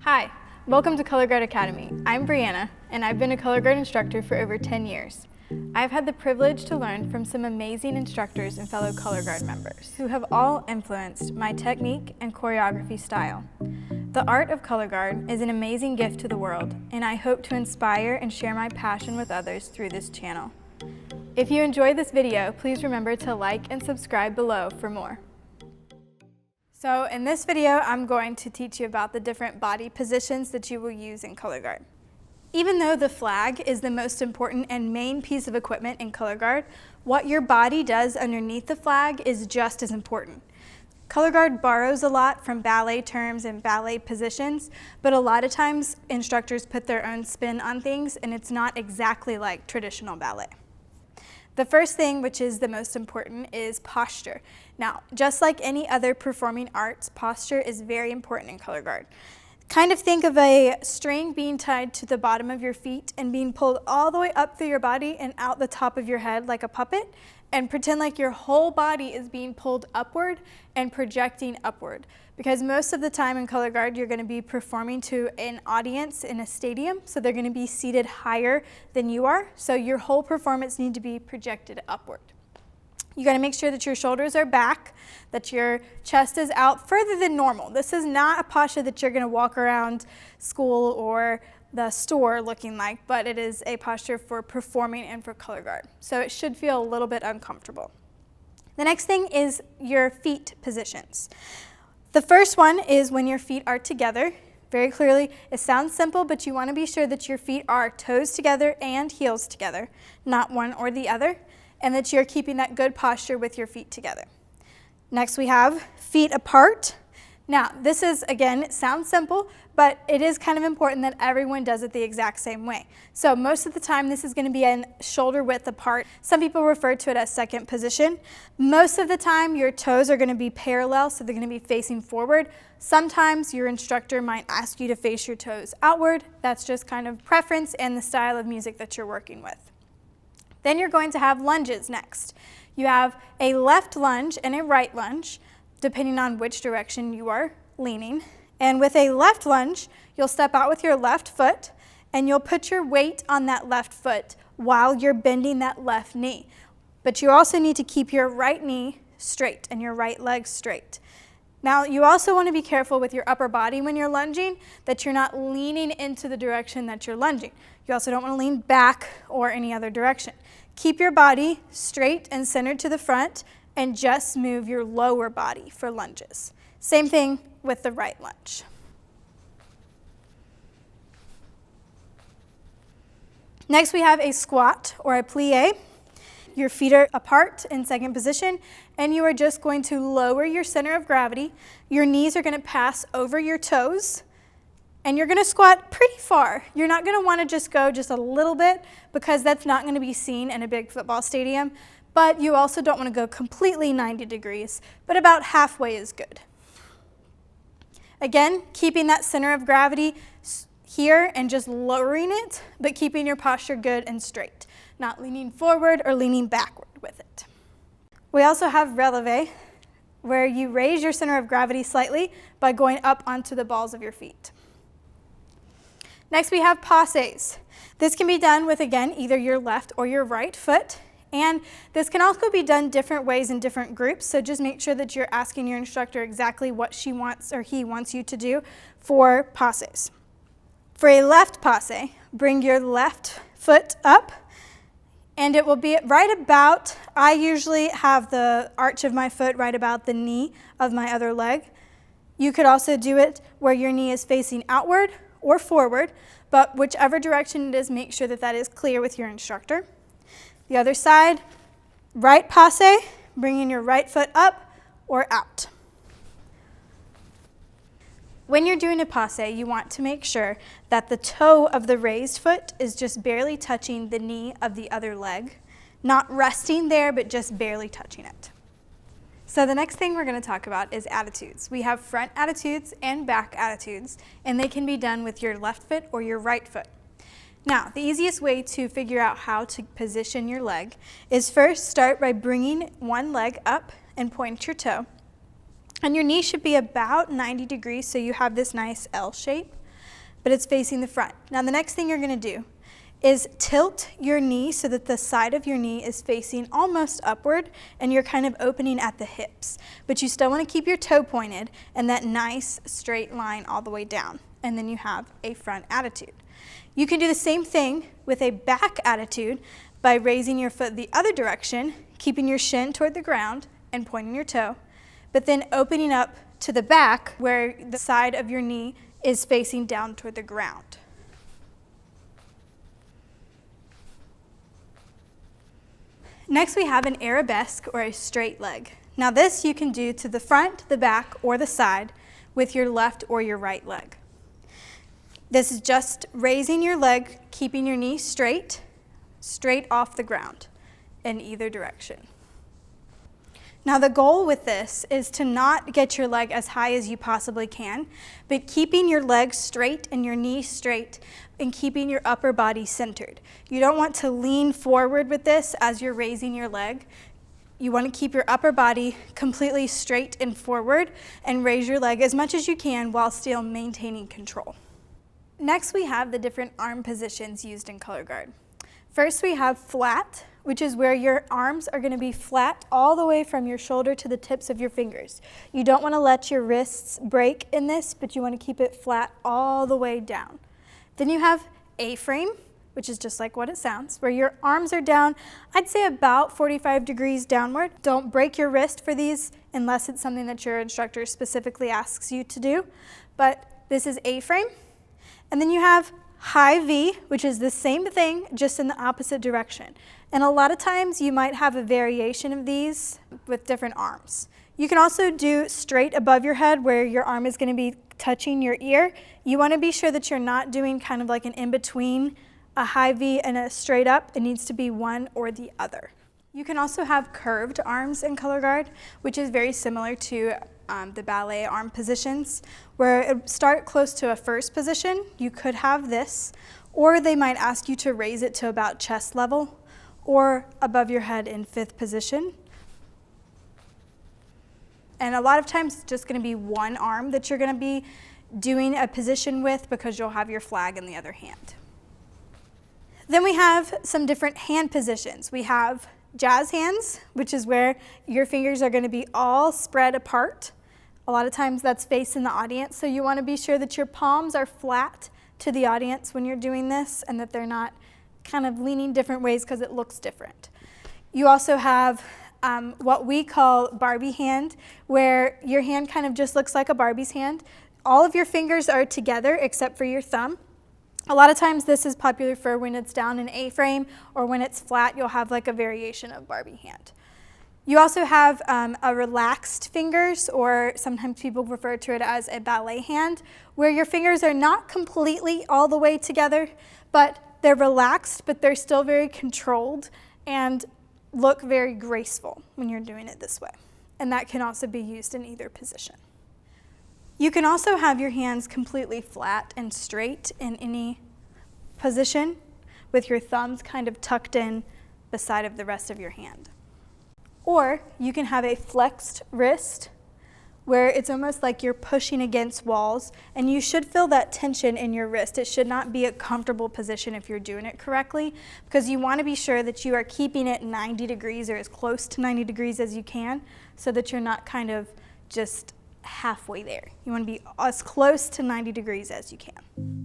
Hi, welcome to Color Guard Academy. I'm Brianna, and I've been a Color Guard instructor for over 10 years. I've had the privilege to learn from some amazing instructors and fellow Color Guard members who have all influenced my technique and choreography style. The art of Color Guard is an amazing gift to the world, and I hope to inspire and share my passion with others through this channel. If you enjoyed this video, please remember to like and subscribe below for more. So in this video, I'm going to teach you about the different body positions that you will use in Color Guard. Even though the flag is the most important and main piece of equipment in Color Guard, what your body does underneath the flag is just as important. Color Guard borrows a lot from ballet terms and ballet positions, but a lot of times instructors put their own spin on things and it's not exactly like traditional ballet. The first thing, which is the most important, is posture. Now, just like any other performing arts, posture is very important in Color Guard. Kind of think of a string being tied to the bottom of your feet and being pulled all the way up through your body and out the top of your head like a puppet, and pretend like your whole body is being pulled upward and projecting upward. Because most of the time in Color Guard, you're going to be performing to an audience in a stadium, so they're going to be seated higher than you are, so your whole performance needs to be projected upward. You got to make sure that your shoulders are back, that your chest is out further than normal. This is not a posture that you're going to walk around school or the store looking like, but it is a posture for performing and for Color Guard. So it should feel a little bit uncomfortable. The next thing is your feet positions. The first one is when your feet are together. Very clearly, it sounds simple, but you want to be sure that your feet are toes together and heels together, not one or the other, and that you're keeping that good posture with your feet together. Next we have feet apart. Now this is, again, it sounds simple, but it is kind of important that everyone does it the exact same way. So most of the time this is going to be a shoulder width apart. Some people refer to it as second position. Most of the time your toes are going to be parallel, so they're going to be facing forward. Sometimes your instructor might ask you to face your toes outward. That's just kind of preference and the style of music that you're working with. Then you're going to have lunges next. You have a left lunge and a right lunge, depending on which direction you are leaning. And with a left lunge, you'll step out with your left foot and you'll put your weight on that left foot while you're bending that left knee. But you also need to keep your right knee straight and your right leg straight. Now, you also want to be careful with your upper body when you're lunging, that you're not leaning into the direction that you're lunging. You also don't want to lean back or any other direction. Keep your body straight and centered to the front and just move your lower body for lunges. Same thing with the right lunge. Next we have a squat or a plie. Your feet are apart in second position, and you are just going to lower your center of gravity. Your knees are going to pass over your toes, and you're going to squat pretty far. You're not going to want to just go just a little bit because that's not going to be seen in a big football stadium, but you also don't want to go completely 90 degrees, but about halfway is good. Again, keeping that center of gravity here and just lowering it, but keeping your posture good and straight, not leaning forward or leaning backward with it. We also have releve, where you raise your center of gravity slightly by going up onto the balls of your feet. Next we have passes. This can be done with, again, either your left or your right foot, and this can also be done different ways in different groups, so just make sure that you're asking your instructor exactly what she wants or he wants you to do for passes. For a left passe, bring your left foot up, and it will be right about, I usually have the arch of my foot right about the knee of my other leg. You could also do it where your knee is facing outward or forward, but whichever direction it is, make sure that that is clear with your instructor. The other side, right passe, bringing your right foot up or out. When you're doing a passe, you want to make sure that the toe of the raised foot is just barely touching the knee of the other leg, not resting there, but just barely touching it. So the next thing we're going to talk about is attitudes. We have front attitudes and back attitudes, and they can be done with your left foot or your right foot. Now, the easiest way to figure out how to position your leg is first start by bringing one leg up and point your toe. And your knee should be about 90 degrees, so you have this nice L shape. but it's facing the front. Now the next thing you're gonna do is tilt your knee so that the side of your knee is facing almost upward and you're kind of opening at the hips. But you still wanna keep your toe pointed and that nice straight line all the way down. And then you have a front attitude. You can do the same thing with a back attitude by raising your foot the other direction, keeping your shin toward the ground and pointing your toe, but then opening up to the back where the side of your knee is facing down toward the ground. Next we have an arabesque or a straight leg. Now this you can do to the front, the back, or the side with your left or your right leg. This is just raising your leg, keeping your knee straight off the ground in either direction. Now the goal with this is to not get your leg as high as you possibly can, but keeping your leg straight and your knee straight and keeping your upper body centered. You don't want to lean forward with this as you're raising your leg. You want to keep your upper body completely straight and forward and raise your leg as much as you can while still maintaining control. Next we have the different arm positions used in color guard. First we have flat, which is where your arms are going to be flat all the way from your shoulder to the tips of your fingers. You don't want to let your wrists break in this, but you want to keep it flat all the way down. Then you have A-frame, which is just like what it sounds, where your arms are down, I'd say about 45 degrees downward. Don't break your wrist for these unless it's something that your instructor specifically asks you to do, but this is A-frame. And then you have high V, which is the same thing, just in the opposite direction. And a lot of times you might have a variation of these with different arms. You can also do straight above your head where your arm is going to be touching your ear. You want to be sure that you're not doing kind of like an in-between, a high V and a straight up. It needs to be one or the other. You can also have curved arms in color guard, which is very similar to the ballet arm positions, where it start close to a first position. You could have this, or they might ask you to raise it to about chest level, or above your head in fifth position. And a lot of times it's just going to be one arm that you're going to be doing a position with because you'll have your flag in the other hand. Then we have some different hand positions. We have jazz hands, which is where your fingers are going to be all spread apart. A lot of times that's facing the audience, so you want to be sure that your palms are flat to the audience when you're doing this and that they're not kind of leaning different ways because it looks different. You also have what we call Barbie hand, where your hand kind of just looks like a Barbie's hand. All of your fingers are together except for your thumb. A lot of times this is popular for when it's down in A-frame, or when it's flat, you'll have like a variation of Barbie hand. You also have a relaxed fingers, or sometimes people refer to it as a ballet hand, where your fingers are not completely all the way together, but they're relaxed, but they're still very controlled and look very graceful when you're doing it this way. And that can also be used in either position. You can also have your hands completely flat and straight in any position, with your thumbs kind of tucked in the side of the rest of your hand. Or you can have a flexed wrist, where it's almost like you're pushing against walls, and you should feel that tension in your wrist. It should not be a comfortable position if you're doing it correctly, because you want to be sure that you are keeping it 90 degrees or as close to 90 degrees as you can, so that you're not kind of just halfway there. You want to be as close to 90 degrees as you can.